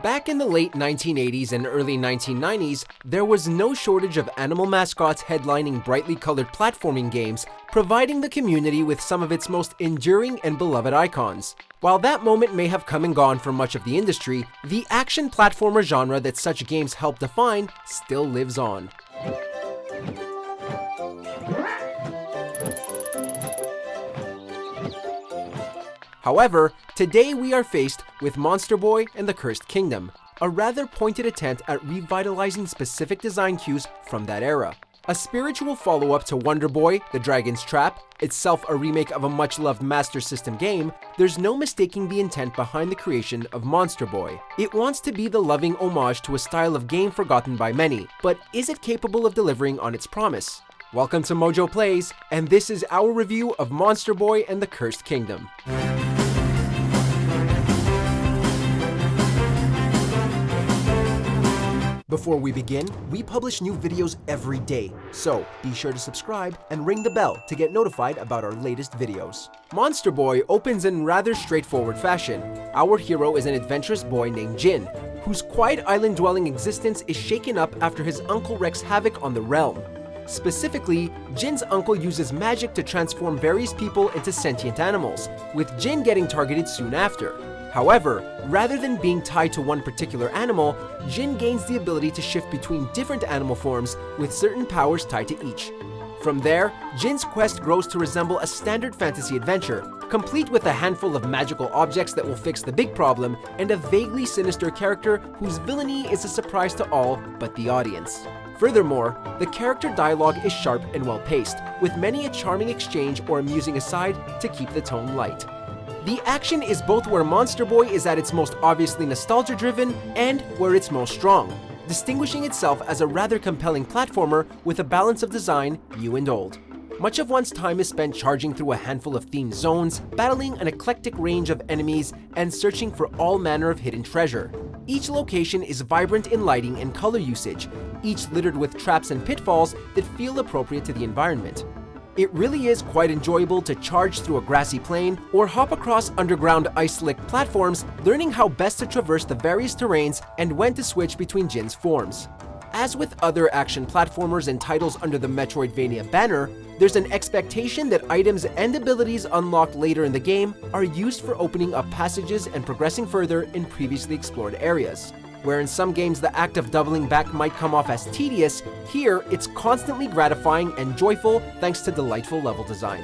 Back in the late 1980s and early 1990s, there was no shortage of animal mascots headlining brightly colored platforming games, providing the community with some of its most enduring and beloved icons. While that moment may have come and gone for much of the industry, the action platformer genre that such games helped define still lives on. However, today we are faced with Monster Boy and the Cursed Kingdom, a rather pointed attempt at revitalizing specific design cues from that era. A spiritual follow-up to Wonder Boy: The Dragon's Trap, itself a remake of a much-loved Master System game, there's no mistaking the intent behind the creation of Monster Boy. It wants to be the loving homage to a style of game forgotten by many, but is it capable of delivering on its promise? Welcome to MojoPlays, and this is our review of Monster Boy and the Cursed Kingdom. Before we begin, we publish new videos every day, so be sure to subscribe and ring the bell to get notified about our latest videos. Monster Boy opens in rather straightforward fashion. Our hero is an adventurous boy named Jin, whose quiet island-dwelling existence is shaken up after his uncle wreaks havoc on the realm. Specifically, Jin's uncle uses magic to transform various people into sentient animals, with Jin getting targeted soon after. However, rather than being tied to one particular animal, Jin gains the ability to shift between different animal forms with certain powers tied to each. From there, Jin's quest grows to resemble a standard fantasy adventure, complete with a handful of magical objects that will fix the big problem and a vaguely sinister character whose villainy is a surprise to all but the audience. Furthermore, the character dialogue is sharp and well-paced, with many a charming exchange or amusing aside to keep the tone light. The action is both where Monster Boy is at its most obviously nostalgia-driven and where it's most strong, distinguishing itself as a rather compelling platformer with a balance of design new and old. Much of one's time is spent charging through a handful of themed zones, battling an eclectic range of enemies, and searching for all manner of hidden treasure. Each location is vibrant in lighting and color usage, each littered with traps and pitfalls that feel appropriate to the environment. It really is quite enjoyable to charge through a grassy plain or hop across underground ice-slick platforms, learning how best to traverse the various terrains and when to switch between Jin's forms. As with other action platformers and titles under the Metroidvania banner, there's an expectation that items and abilities unlocked later in the game are used for opening up passages and progressing further in previously explored areas. Where in some games the act of doubling back might come off as tedious, here it's constantly gratifying and joyful thanks to delightful level design.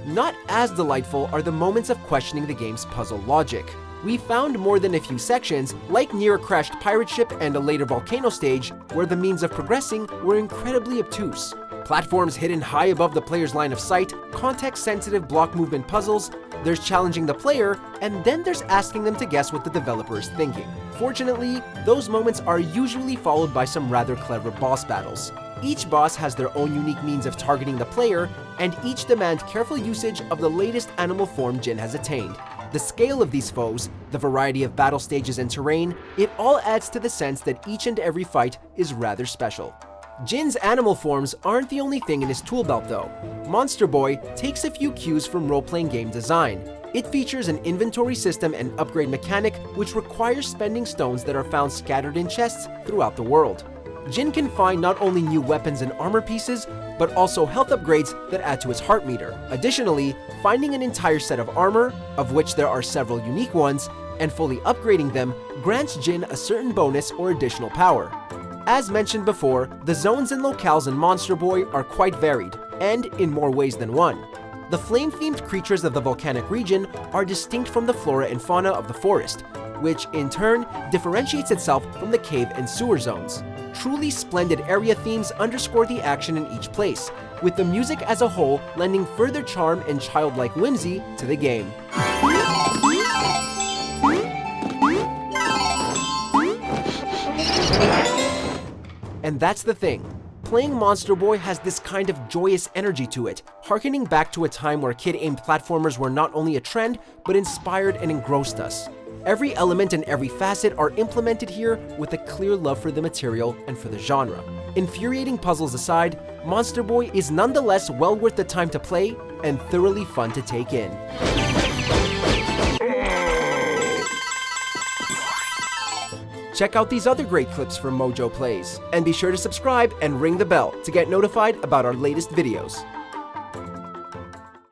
Not as delightful are the moments of questioning the game's puzzle logic. We found more than a few sections, like near a crashed pirate ship and a later volcano stage, where the means of progressing were incredibly obtuse. Platforms hidden high above the player's line of sight, context-sensitive block movement puzzles, there's challenging the player, and then there's asking them to guess what the developer is thinking. Fortunately, those moments are usually followed by some rather clever boss battles. Each boss has their own unique means of targeting the player, and each demand careful usage of the latest animal form Jin has attained. The scale of these foes, the variety of battle stages and terrain, it all adds to the sense that each and every fight is rather special. Jin's animal forms aren't the only thing in his tool belt though. Monster Boy takes a few cues from role-playing game design. It features an inventory system and upgrade mechanic which requires spending stones that are found scattered in chests throughout the world. Jin can find not only new weapons and armor pieces, but also health upgrades that add to his heart meter. Additionally, finding an entire set of armor, of which there are several unique ones, and fully upgrading them grants Jin a certain bonus or additional power. As mentioned before, the zones and locales in Monster Boy are quite varied, and in more ways than one. The flame-themed creatures of the volcanic region are distinct from the flora and fauna of the forest, which in turn differentiates itself from the cave and sewer zones. Truly splendid area themes underscore the action in each place, with the music as a whole lending further charm and childlike whimsy to the game. And that's the thing. Playing Monster Boy has this kind of joyous energy to it, harkening back to a time where kid-aimed platformers were not only a trend, but inspired and engrossed us. Every element and every facet are implemented here with a clear love for the material and for the genre. Infuriating puzzles aside, Monster Boy is nonetheless well worth the time to play and thoroughly fun to take in. Check out these other great clips from MojoPlays. And be sure to subscribe and ring the bell to get notified about our latest videos.